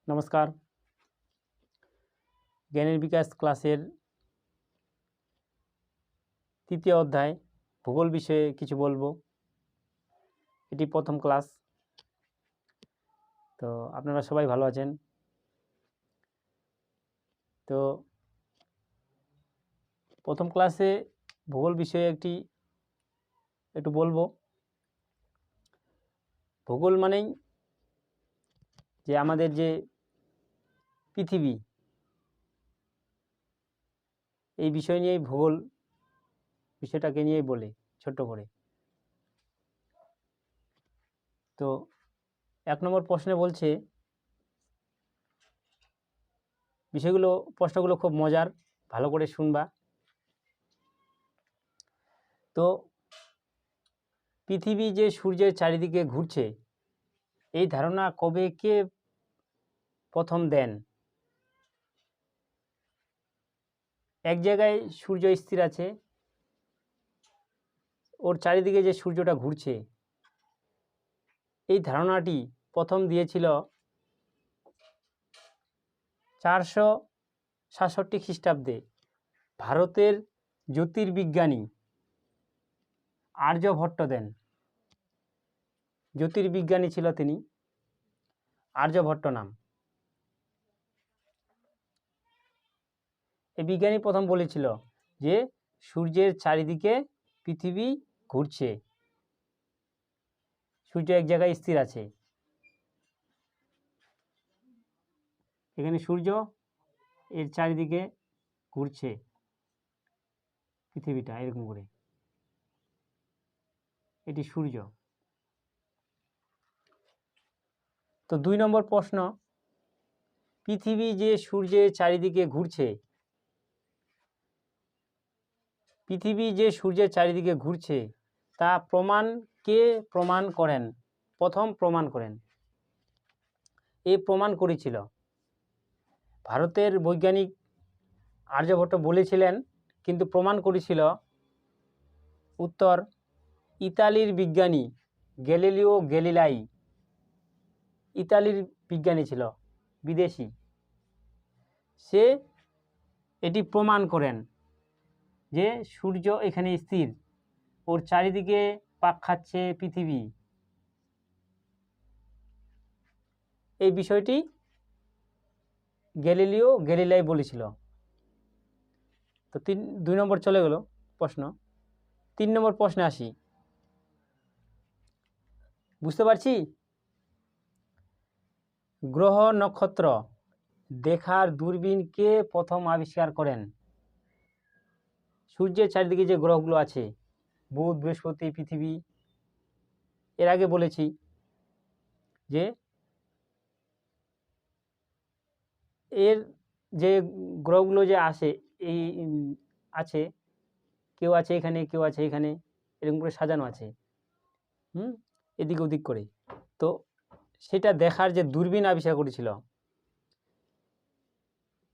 नमस्कार ज्ञानेर विकास क्लासेर तृतीय अध्याय भूगोल विषये किछु बोलबो। एटी प्रथम क्लास। तो आपनारा सबाई भालो आछेन। तो प्रथम क्लासे भूगोल विषये एकटु बोलबो। भूगोल मानेई जे आमादेर जे पृथिवी এই বিষয় নিয়েই ভূগোল বিষয়টাকে নিয়েই বলে ছোট করে। তো এক নম্বর প্রশ্নে বলছে প্রশ্নগুলো খুব মজার, ভালো করে শুনবা। তো পৃথিবী যে সূর্যের চারিদিকে ঘুরছে এই ধারণা কবে কে প্রথম দেন? এক জায়গায় সূর্য স্থির আছে, ওর চারিদিকে যে সূর্যটা ঘুরছে এই ধারণাটি প্রথম দিয়েছিল 467 খ্রিস্টাব্দে ভারতের জ্যোতির্বিজ্ঞানী আর্যভট্ট দেন। জ্যোতির্বিজ্ঞানী ছিল তিনি, আর্যভট্ট নাম। এই বিজ্ঞানী প্রথম বলেছিল যে সূর্যের চারিদিকে পৃথিবী ঘুরছে, সূর্য এক জায়গায় স্থির আছে। এখানে সূর্য, এর চারিদিকে ঘুরছে পৃথিবীটা এরকম করে, এটি সূর্য। তো 2 নম্বর প্রশ্ন, পৃথিবী যে সূর্যের চারিদিকে ঘুরছে, পৃথিবী যে সূর্যের চারিদিকে ঘুরছে তা কে প্রমাণ করেন? প্রথম প্রমাণ করেন। এই প্রমাণ করেছিল ভারতের বৈজ্ঞানিক আর্যভট্ট বলেছিলেন, কিন্তু প্রমাণ করেছিল উত্তর ইতালির বিজ্ঞানী গ্যালিলিও গ্যালিলাই। ইতালির বিজ্ঞানী ছিল, বিদেশি। সে এটি প্রমাণ করেন যে সূর্য এখানে স্থির, ওর চারিদিকে পাক খাচ্ছে পৃথিবী। এই বিষয়টি গ্যালিলিও গ্যালিলাই বলেছিল। তো 2 নম্বর চলে গেল প্রশ্ন। 3 নম্বর প্রশ্নে আসি। বুঝতে পারছি? গ্রহ নক্ষত্র দেখার দূরবীন কে প্রথম আবিষ্কার করেন? সূর্যের চারিদিকে যে গ্রহগুলো আছে, বুধ, বৃহস্পতি, পৃথিবী, এর আগে বলেছি যে এর যে গ্রহগুলো যে আসে এই আছে, কেউ আছে এখানে, কেউ আছে এখানে, এরকম করে সাজানো আছে, এদিক ওদিক করে। তো সেটা দেখার যে দূরবীন আবিষ্কার করেছিল,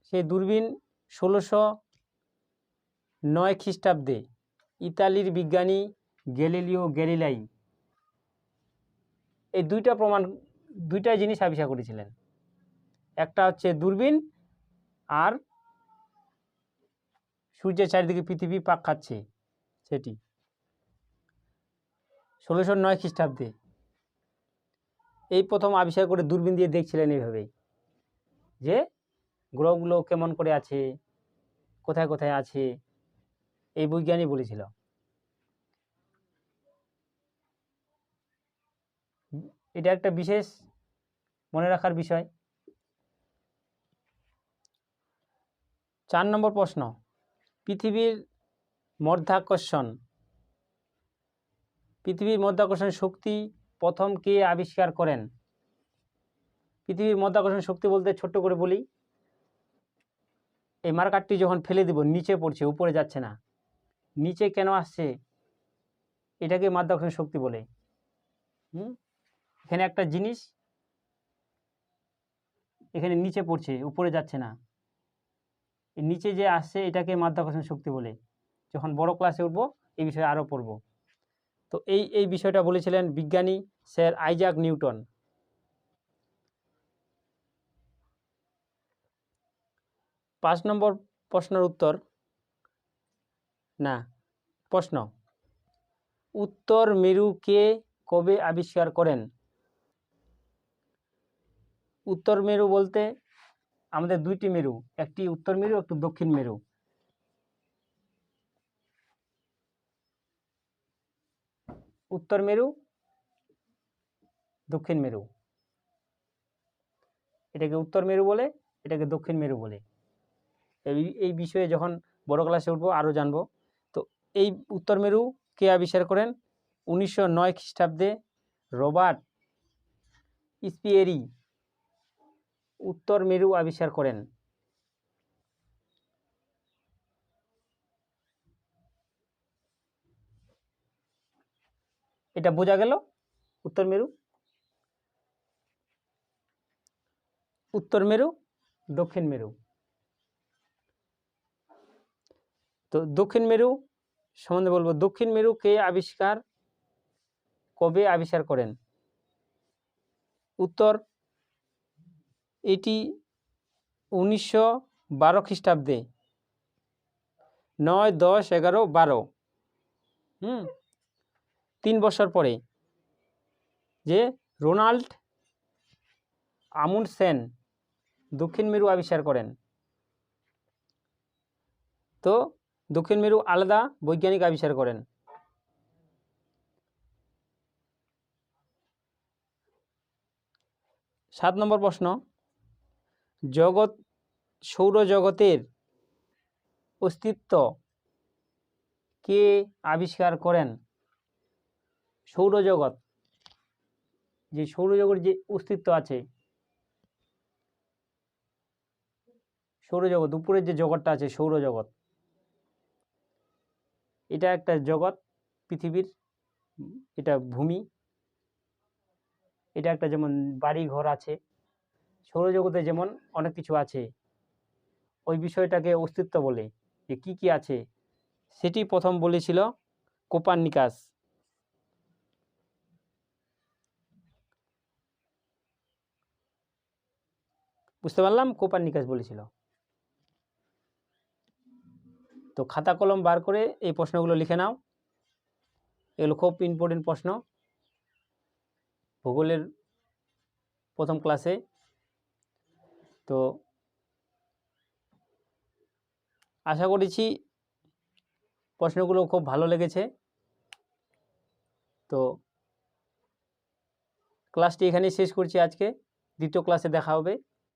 সেই দূরবীন 1609 খ্রিস্টাব্দে ইতালির বিজ্ঞানী গ্যালিলিও গ্যালিলাই এই দুইটা জিনিস আবিষ্কার করেছিলেন। একটা হচ্ছে দূরবীন, আর সূর্যের চারিদিকে পৃথিবী পাক খাচ্ছে, সেটি 1609 খ্রিস্টাব্দে এই প্রথম আবিষ্কার করে দূরবীন দিয়ে দেখছিলেন এইভাবে যে গ্রহগুলো কেমন করে আছে, কোথায় কোথায় আছে, এই বৈজ্ঞানিক বলেছিল। এটা একটা বিশেষ মনে রাখার বিষয়। 4 নম্বর প্রশ্ন, পৃথিবীর মাধ্যাকর্ষণ শক্তি প্রথম কে আবিষ্কার করেন? পৃথিবীর মাধ্যাকর্ষণ শক্তি বলতে ছোট্ট করে বলি, এই মার্কারটি যখন ফেলে দিব নিচে পড়ছে, উপরে যাচ্ছে না, নিচে কেন আসছে, এটাকে মাধ্যাকর্ষণ শক্তি বলে। এখানে একটা জিনিস এখানে নিচে পড়ছে, উপরে যাচ্ছে না, এই নিচে যে আসছে এটাকে মাধ্যাকর্ষণ শক্তি বলে। যখন বড় ক্লাসে উঠবো এই বিষয়ে আরও পড়ব। তো এই বিষয়টা বলেছিলেন বিজ্ঞানী স্যার আইজাক নিউটন। 5 নম্বর প্রশ্নের উত্তর না প্রশ্ন, উত্তর মেরু কে কবে আবিষ্কার করেন? উত্তর মেরু বলতে আমাদের দুইটি মেরু, একটি উত্তর মেরু, একটি দক্ষিণ মেরু। উত্তর মেরু, দক্ষিণ মেরু, এটাকে উত্তর মেরু বলে, এটাকে দক্ষিণ মেরু বলে। এই বিষয়ে যখন বড় ক্লাসে উঠবো আরও জানবো। তো এই উত্তর মেরু কে আবিষ্কার করেন? 1909 খ্রিস্টাব্দে রবার্ট স্পিয়েরি উত্তর মেরু আবিষ্কার করেন। এটা বোঝা গেল উত্তর মেরু, উত্তর মেরু, দক্ষিণ মেরু। তো দক্ষিণ মেরু সম্বন্ধে বলবো, দক্ষিণ মেরু কে আবিষ্কার কবে আবিষ্কার করেন? উত্তর, এটি 1912 খ্রিস্টাব্দে 9, 10, 11, 12 3 বছর পরে যে রোনাল্ড আমুন্ডসেন দক্ষিণ মেরু আবিষ্কার করেন। তো দক্ষিণ মেরু আলাদা বৈজ্ঞানিক আবিষ্কার করেন। সাত নম্বর প্রশ্ন, সৌরজগতের অস্তিত্ব কে আবিষ্কার করেন? সৌরজগৎ, যে সৌরজগতের যে অস্তিত্ব আছে, সৌরজগৎ উপরের যে জগৎটা আছে সৌরজগৎ, এটা একটা জগৎ পৃথিবীর, এটা ভূমি, এটা একটা যেমন বাড়ি ঘর আছে, সৌরজগতে যেমন অনেক কিছু আছে, ওই বিষয়টাকে অস্তিত্ব বলে। যে কি কি আছে সেটি প্রথম বলেছিল কোপার্নিকাস। বুঝতে পারলাম, কোপার্নিকাস বলেছিল। তো খাতা কলম বার করে এই প্রশ্নগুলো লিখে নাও, এগুলো খুব ইম্পর্টেন্ট প্রশ্ন ভূগোলের প্রথম ক্লাসে। তো আশা করেছি প্রশ্নগুলো খুব ভালো লেগেছে। তো ক্লাসটি এখানেই শেষ করছি আজকে, দ্বিতীয় ক্লাসে দেখা হবে।